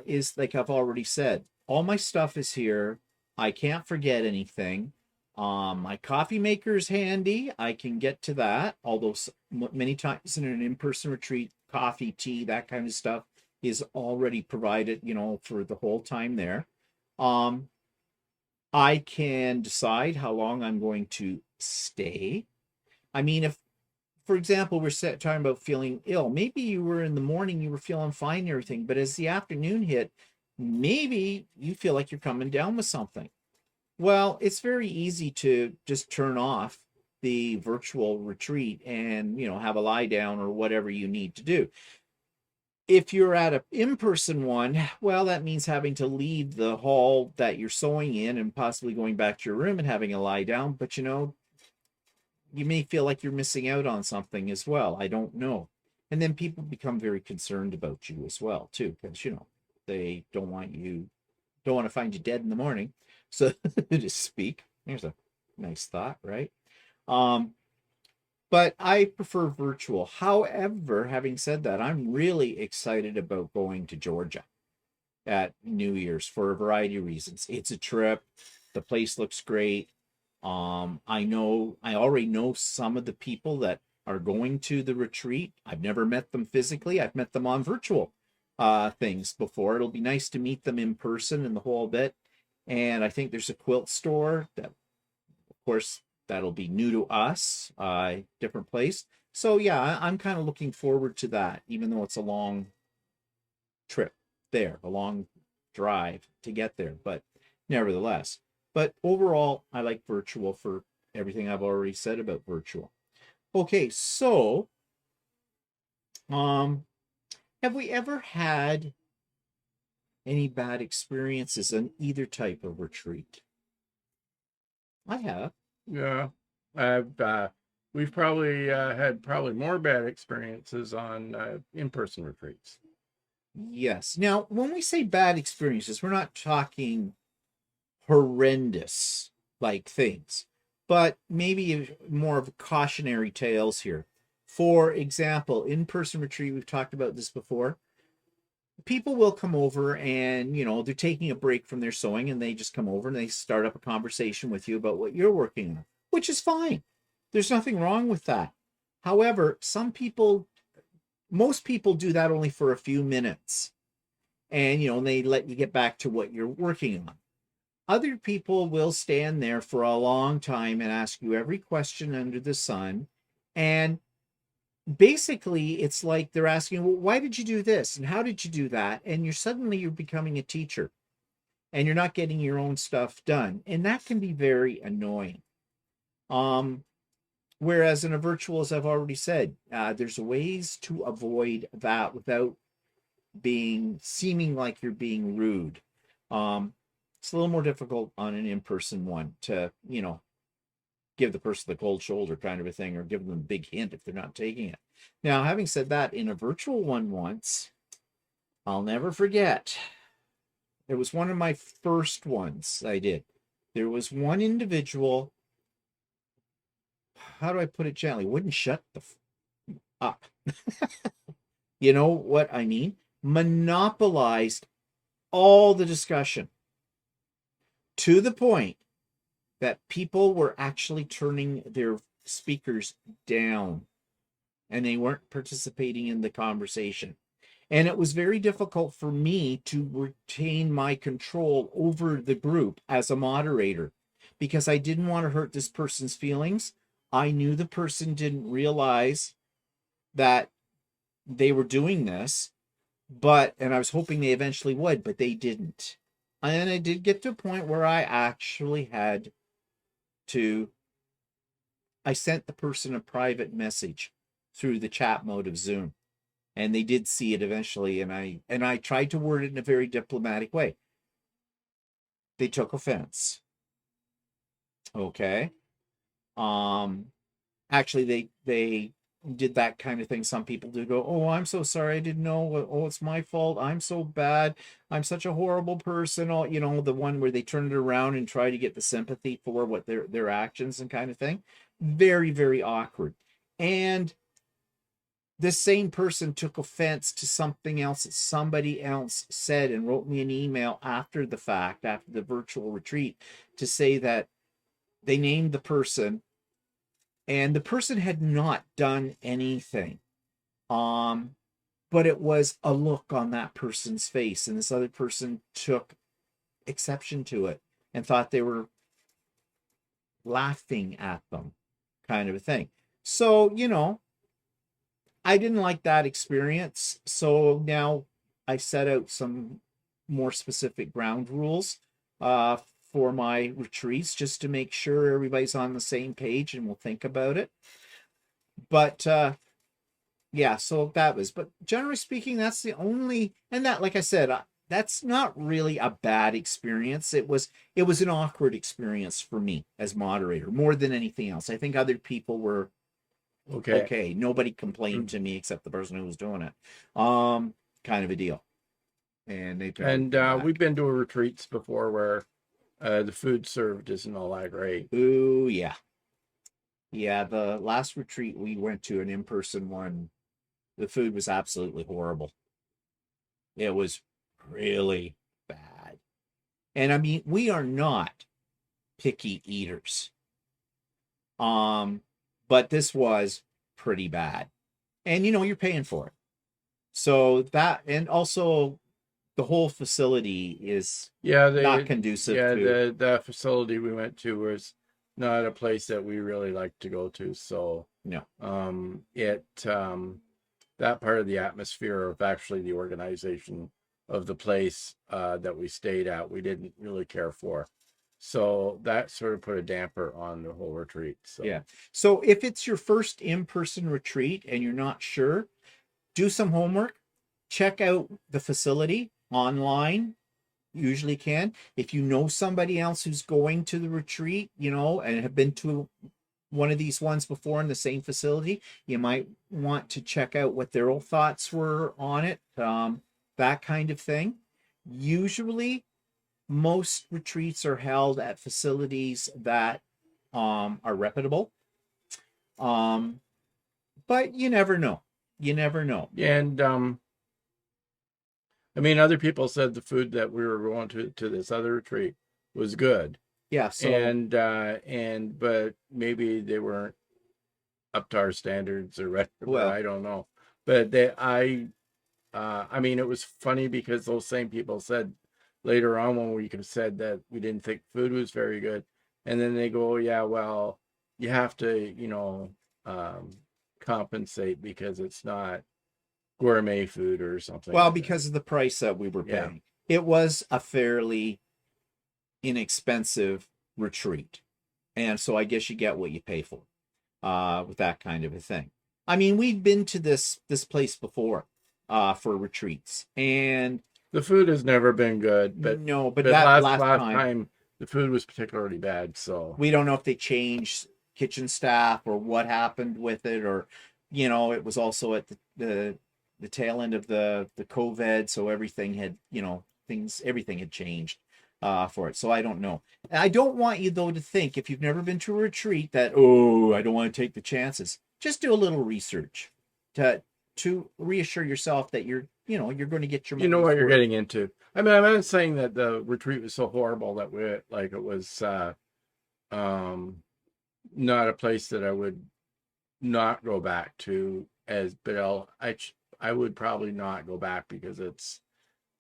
Speaker 1: is like I've already said, all my stuff is here. I can't forget anything. My coffee maker is handy. I can get to that. Although many times in an in-person retreat, coffee, tea, that kind of stuff is already provided, for the whole time there. I can decide how long I'm going to stay. I mean, if, for example, we're talking about feeling ill. Maybe you were in the morning, you were feeling fine and everything, but as the afternoon hit, maybe you feel like you're coming down with something. Well, it's very easy to just turn off the virtual retreat and, have a lie down or whatever you need to do. If you're at an in-person one, well, that means having to leave the hall that you're sewing in and possibly going back to your room and having a lie down. But you may feel like you're missing out on something as well. I don't know. And then people become very concerned about you as well, too, because, they don't want to find you dead in the morning, so to speak. There's a nice thought, right? But I prefer virtual. However, having said that, I'm really excited about going to Georgia at New Year's for a variety of reasons. It's a trip. The place looks great. I already know some of the people that are going to the retreat. I've never met them physically. I've met them on virtual things before. It'll be nice to meet them in person and the whole bit. And I think there's a quilt store that, of course, that'll be new to us, different place. So yeah, I'm kind of looking forward to that, even though it's a long trip there, a long drive to get there, but nevertheless. But overall, I like virtual for everything I've already said about virtual. Okay, so have we ever had any bad experiences on either type of retreat? I have.
Speaker 2: Yeah, I've we've probably had probably more bad experiences on in-person retreats.
Speaker 1: Yes. Now, when we say bad experiences, we're not talking horrendous like things, but maybe more of cautionary tales here. For example, in-person retreat, we've talked about this before. People will come over and, they're taking a break from their sewing and they just come over and they start up a conversation with you about what you're working on, which is fine. There's nothing wrong with that. However, most people do that only for a few minutes and, they let you get back to what you're working on. Other people will stand there for a long time and ask you every question under the sun. And basically, it's like they're asking, well, why did you do this? And how did you do that? And you're becoming a teacher and you're not getting your own stuff done. And that can be very annoying. Whereas in a virtual, as I've already said, there's ways to avoid that without seeming like you're being rude. It's a little more difficult on an in-person one to, give the person the cold shoulder kind of a thing, or give them a big hint if they're not taking it. Now, having said that, in a virtual one once, I'll never forget. It was one of my first ones I did. There was one individual, how do I put it gently, wouldn't shut up. You know what I mean? Monopolized all the discussion to the point that people were actually turning their speakers down and they weren't participating in the conversation. And it was very difficult for me to retain my control over the group as a moderator because I didn't want to hurt this person's feelings. I knew the person didn't realize that they were doing this, and I was hoping they eventually would, but they didn't. And I did get to a point where I actually had I sent the person a private message through the chat mode of Zoom. and they did see it eventually, and I tried to word it in a very diplomatic way. They took offense. Okay. Um, Actually, they did that kind of thing. Some people do go, "Oh, I'm so sorry, I didn't know. Oh, it's my fault. I'm so bad. I'm such a horrible person." All, the one where they turn it around and try to get the sympathy for what their actions and kind of thing. Very, very awkward. And this same person took offense to something else that somebody else said and wrote me an email after the fact, after the virtual retreat, to say that they named the person, and the person had not done anything. But it was a look on that person's face, and this other person took exception to it and thought they were laughing at them, kind of a thing. So, I didn't like that experience. So now I set out some more specific ground rules for my retreats, just to make sure everybody's on the same page and will think about it. But yeah, so that was, but generally speaking, that's the only, and that, like I said, that's not really a bad experience. It was an awkward experience for me as moderator more than anything else. I think other people were okay. Nobody complained to me except the person who was doing it. Kind of a deal. And
Speaker 2: we've been to retreats before where the food served isn't all that great.
Speaker 1: Ooh, yeah. Yeah, the last retreat we went to, an in-person one, the food was absolutely horrible. It was really bad. And I mean, we are not picky eaters. But this was pretty bad. And you're paying for it. So that, and also the whole facility is not conducive
Speaker 2: to the facility we went to was not a place that we really like to go to. So
Speaker 1: no.
Speaker 2: That part of the atmosphere of actually the organization of the place that we stayed at, we didn't really care for. So that sort of put a damper on the whole retreat. So
Speaker 1: yeah. So if it's your first in-person retreat and you're not sure, do some homework, check out the facility online. Usually can. If you know somebody else who's going to the retreat, and have been to one of these ones before in the same facility, you might want to check out what their thoughts were on it, that kind of thing. Usually, most retreats are held at facilities that are reputable. But you never know. You never know.
Speaker 2: And I mean, other people said the food that we were going to this other retreat was good.
Speaker 1: Yeah. So
Speaker 2: but maybe they weren't up to our standards or whatever. I don't know. But I mean, it was funny because those same people said later on when we could have said that we didn't think food was very good, and then they go, "Yeah, well, you have to, compensate because it's not gourmet food or something."
Speaker 1: Well, because of the price that we were paying. Yeah. It was a fairly inexpensive retreat. And so I guess you get what you pay for with that kind of a thing. I mean, we've been to this place before for retreats, and
Speaker 2: the food has never been good. But
Speaker 1: no, but that last
Speaker 2: time the food was particularly bad. So
Speaker 1: we don't know if they changed kitchen staff or what happened with it, or it was also at the tail end of the COVID, so everything had everything had changed for it. So I don't know. And I don't want you though to think, if you've never been to a retreat, that I don't want to take the chances. Just do a little research to reassure yourself that you're going to get your money.
Speaker 2: You know what you're getting into. I mean, I'm not saying that the retreat was so horrible that it was not a place that I would not go back to, but I would probably not go back because it's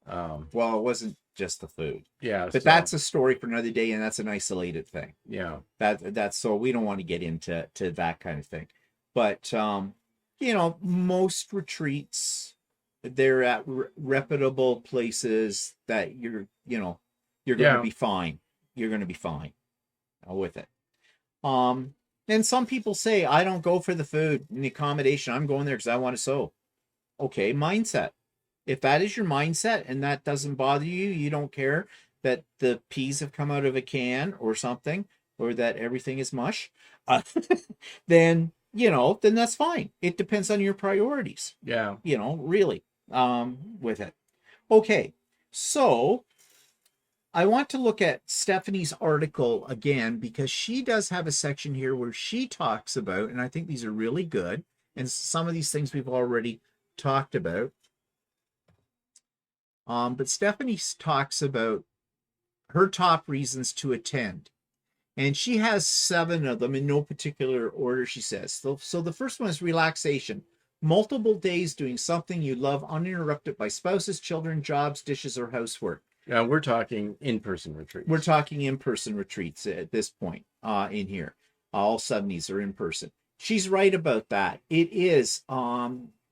Speaker 1: well, it wasn't just the food.
Speaker 2: Yeah.
Speaker 1: But that's a story for another day, and that's an isolated thing.
Speaker 2: Yeah.
Speaker 1: That's so we don't want to get into that kind of thing. But most retreats, they're at reputable places that you're going to be fine. You're going to be fine with it. And some people say, I don't go for the food and the accommodation. I'm going there because I want to sew. Okay, mindset. If that is your mindset and that doesn't bother you, you don't care that the peas have come out of a can or something, or that everything is mush, uh, then, then that's fine. It depends on your priorities,
Speaker 2: Yeah.
Speaker 1: really, with it. Okay, so I want to look at Stephanie's article again because she does have a section here where she talks about, and I think these are really good, and some of these things we've already talked about. But Stephanie talks about her top reasons to attend, and she has 7 of them in no particular order, she says. So the first one is relaxation. Multiple days doing something you love uninterrupted by spouses, children, jobs, dishes, or housework.
Speaker 2: Now we're talking in-person retreats.
Speaker 1: We're talking in-person retreats at this point in here. All 70s are in person. She's right about that. It is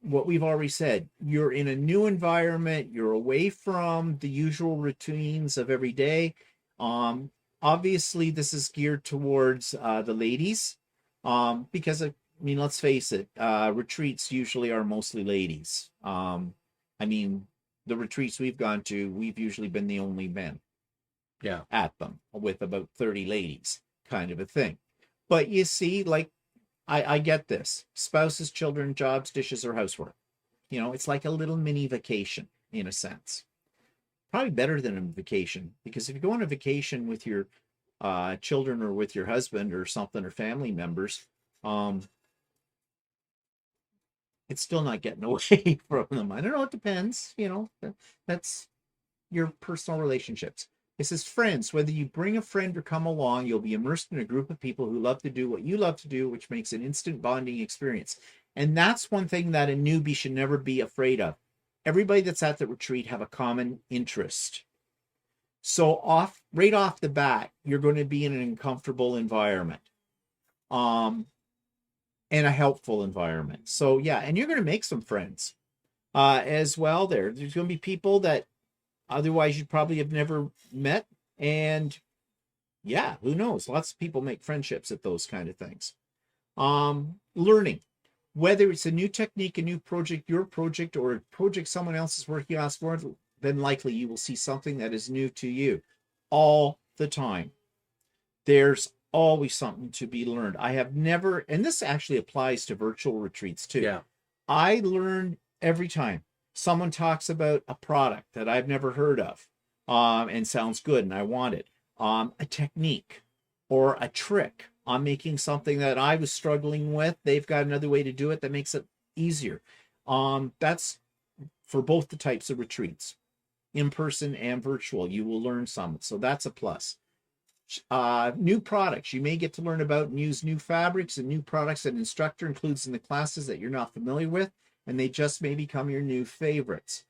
Speaker 1: what we've already said. You're in a new environment. You're away from the usual routines of every day. Obviously, this is geared towards the ladies because, let's face it, retreats usually are mostly ladies. The retreats we've gone to, we've usually been the only men at them with about 30 ladies, kind of a thing. But you see, like, I get this. Spouses, children, jobs, dishes, or housework. It's like a little mini vacation in a sense. Probably better than a vacation, because if you go on a vacation with your children or with your husband or something, or family members, it's still not getting away from them. I don't know. It depends. That's your personal relationships. It says friends. Whether you bring a friend or come along, you'll be immersed in a group of people who love to do what you love to do, which makes an instant bonding experience. And that's one thing that a newbie should never be afraid of. Everybody that's at the retreat have a common interest. So right off the bat, you're going to be in an uncomfortable environment. And a helpful environment. So yeah, and you're going to make some friends as well there. There's going to be people that otherwise you probably have never met. And yeah, who knows? Lots of people make friendships at those kind of things. Learning. Whether it's a new technique, a new project, your project, or a project someone else is working on for, then likely you will see something that is new to you all the time. There's always something to be learned. I have never, and this actually applies to virtual retreats too.
Speaker 2: Yeah.
Speaker 1: I learn every time someone talks about a product that I've never heard of and sounds good and I want it. A technique or a trick on making something that I was struggling with. They've got another way to do it that makes it easier. That's for both the types of retreats, in person and virtual. You will learn some, so that's a plus. New products. You may get to learn about and use new fabrics and new products that an instructor includes in the classes that you're not familiar with, and they just may become your new favorites.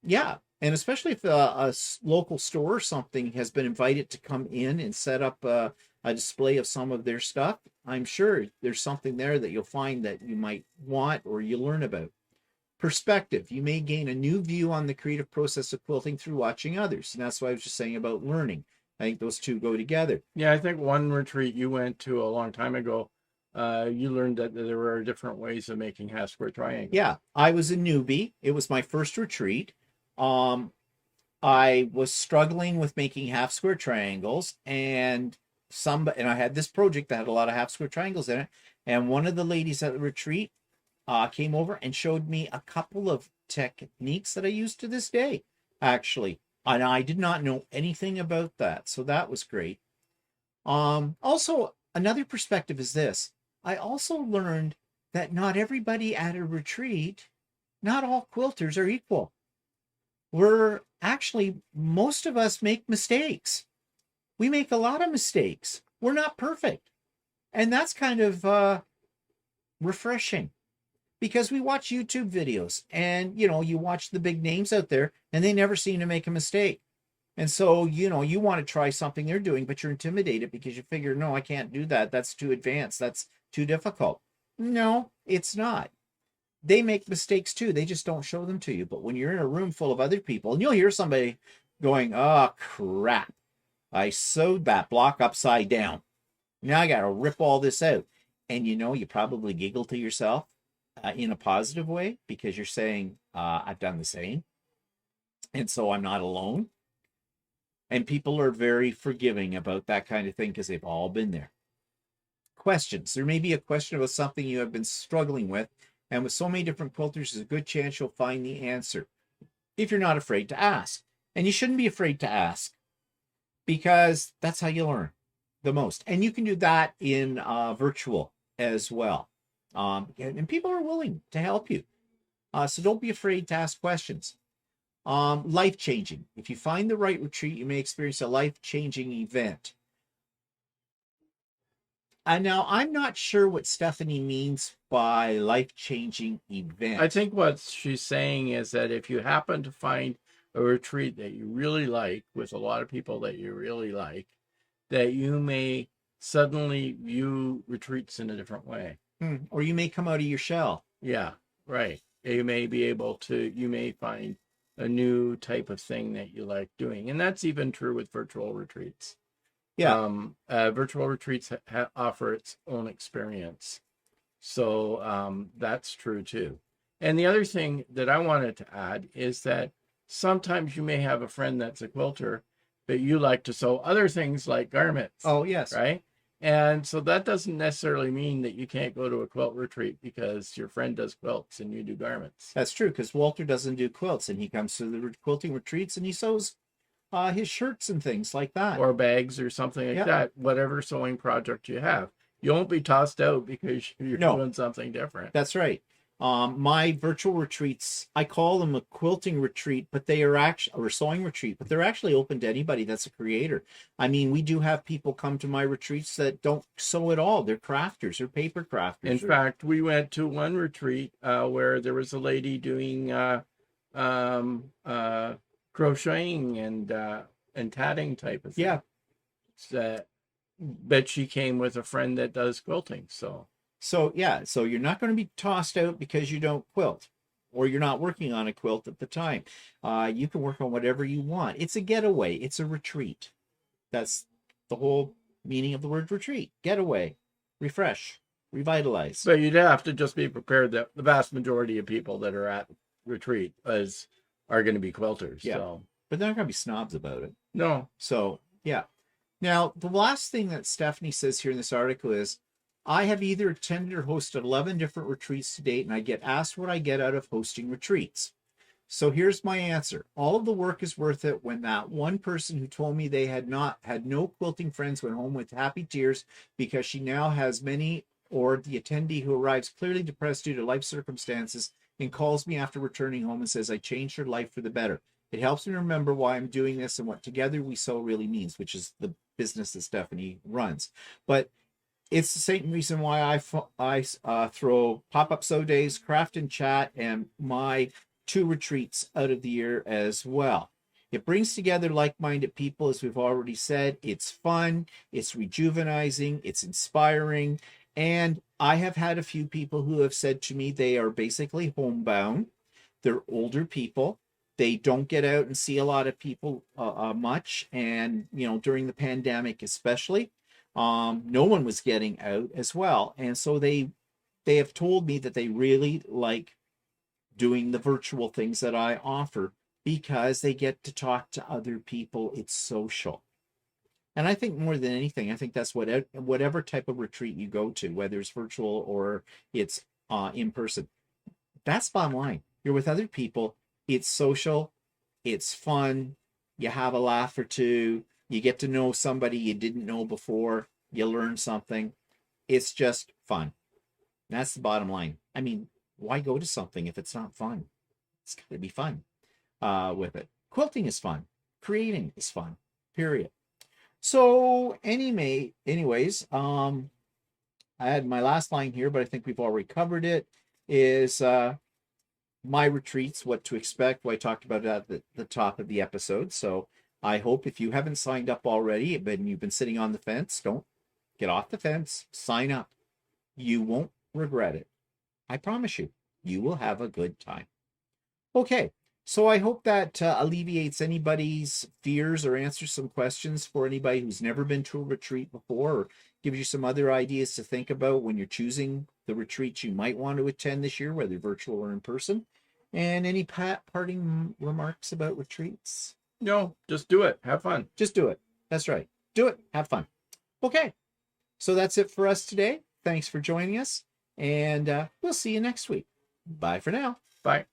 Speaker 1: Yeah, and especially if a local store or something has been invited to come in and set up a display of some of their stuff, I'm sure there's something there that you'll find that you might want or you learn about. Perspective. You may gain a new view on the creative process of quilting through watching others, and that's what I was just saying about learning. I think those two go together.
Speaker 2: Yeah, I think one retreat you went to a long time ago, you learned that there were different ways of making half square triangles.
Speaker 1: Yeah, I was a newbie. It was my first retreat. I was struggling with making half square triangles, and I had this project that had a lot of half square triangles in it. And one of the ladies at the retreat came over and showed me a couple of techniques that I use to this day, actually. And I did not know anything about that. So that was great. Also, another perspective is this. I also learned that not everybody at a retreat, not all quilters are equal. Most of us make mistakes. We make a lot of mistakes. We're not perfect. And that's kind of refreshing, because we watch YouTube videos and, you watch the big names out there and they never seem to make a mistake. And so, you want to try something they're doing, but you're intimidated because you figure, no, I can't do that. That's too advanced. That's too difficult. No, it's not. They make mistakes too. They just don't show them to you. But when you're in a room full of other people and you'll hear somebody going, oh, crap, I sewed that block upside down. Now I got to rip all this out. And you probably giggle to yourself, in a positive way, because you're saying, I've done the same. And so I'm not alone. And people are very forgiving about that kind of thing because they've all been there. Questions. There may be a question about something you have been struggling with. And with so many different quilters, there's a good chance you'll find the answer if you're not afraid to ask. And you shouldn't be afraid to ask, because that's how you learn the most. And you can do that in virtual as well. And people are willing to help you. So don't be afraid to ask questions. Life-changing. If you find the right retreat, you may experience a life-changing event. And now I'm not sure what Stephanie means by life-changing event.
Speaker 2: I think what she's saying is that if you happen to find a retreat that you really like, with a lot of people that you really like, that you may suddenly view retreats in a different way.
Speaker 1: Or you may come out of your shell.
Speaker 2: Yeah, right. You may be able to, you may find a new type of thing that you like doing. And that's even true with virtual retreats.
Speaker 1: Yeah.
Speaker 2: Virtual retreats offer its own experience. So that's true too. And the other thing that I wanted to add is that sometimes you may have a friend that's a quilter, but you like to sew other things like garments.
Speaker 1: Oh, yes.
Speaker 2: Right? And so that doesn't necessarily mean that you can't go to a quilt retreat because your friend does quilts and you do garments.
Speaker 1: That's true, because Walter doesn't do quilts, and he comes to the quilting retreats and he sews his shirts and things like that.
Speaker 2: Or bags or something like that, whatever sewing project you have. You won't be tossed out because you're doing something different.
Speaker 1: That's right. My virtual retreats, I call them a quilting retreat, but they are actually, or sewing retreat, but they're actually open to anybody that's a creator. I mean, we do have people come to my retreats that don't sew at all. They're crafters or paper crafters.
Speaker 2: In fact, we went to one retreat where there was a lady doing crocheting and tatting type of thing.
Speaker 1: Yeah.
Speaker 2: But she came with a friend that does quilting.
Speaker 1: So you're not going to be tossed out because you don't quilt, or you're not working on a quilt at the time. You can work on whatever you want. It's a getaway. It's a retreat. That's the whole meaning of the word retreat. Getaway, refresh, revitalize.
Speaker 2: But you'd have to just be prepared that the vast majority of people that are at retreat are going to be quilters.
Speaker 1: Yeah.
Speaker 2: So.
Speaker 1: But they're not going to be snobs about it.
Speaker 2: No.
Speaker 1: So, yeah. Now, the last thing that Stephanie says here in this article is, I have either attended or hosted 11 different retreats to date, and I get asked what I get out of hosting retreats. So here's my answer. All of the work is worth it when that one person who told me they had no quilting friends went home with happy tears because she now has many, or the attendee who arrives clearly depressed due to life circumstances and calls me after returning home and says I changed her life for the better. It helps me remember why I'm doing this and what Together We Sew really means, which is the business that Stephanie runs. But it's the same reason why I throw pop-up sew days, craft and chat, and my 2 retreats out of the year as well. It brings together like-minded people, as we've already said. It's fun, it's rejuvenizing, it's inspiring, and I have had a few people who have said to me they are basically homebound. They're older people. They don't get out and see a lot of people much, and during the pandemic especially. No one was getting out as well. And so they have told me that they really like doing the virtual things that I offer because they get to talk to other people. It's social. And I think more than anything, I think that's whatever type of retreat you go to, whether it's virtual or it's in person, that's bottom line. You're with other people. It's social. It's fun. You have a laugh or two. You get to know somebody you didn't know before. You learn something. It's just fun. That's the bottom line. I mean, why go to something if it's not fun? It's got to be fun with it. Quilting is fun. Creating is fun. Period. So anyways, I had my last line here, but I think we've already covered it, is my retreats, what to expect, what I talked about at the top of the episode. So I hope if you haven't signed up already, but you've been sitting on the fence, don't get off the fence, sign up. You won't regret it. I promise you, you will have a good time. Okay, So I hope that alleviates anybody's fears or answers some questions for anybody who's never been to a retreat before, or gives you some other ideas to think about when you're choosing the retreats you might want to attend this year, whether virtual or in person. And any parting remarks about retreats?
Speaker 2: No, just do it. Have fun.
Speaker 1: Just do it. That's right. Do it. Have fun. Okay. So that's it for us today. Thanks for joining us. And we'll see you next week. Bye for now.
Speaker 2: Bye.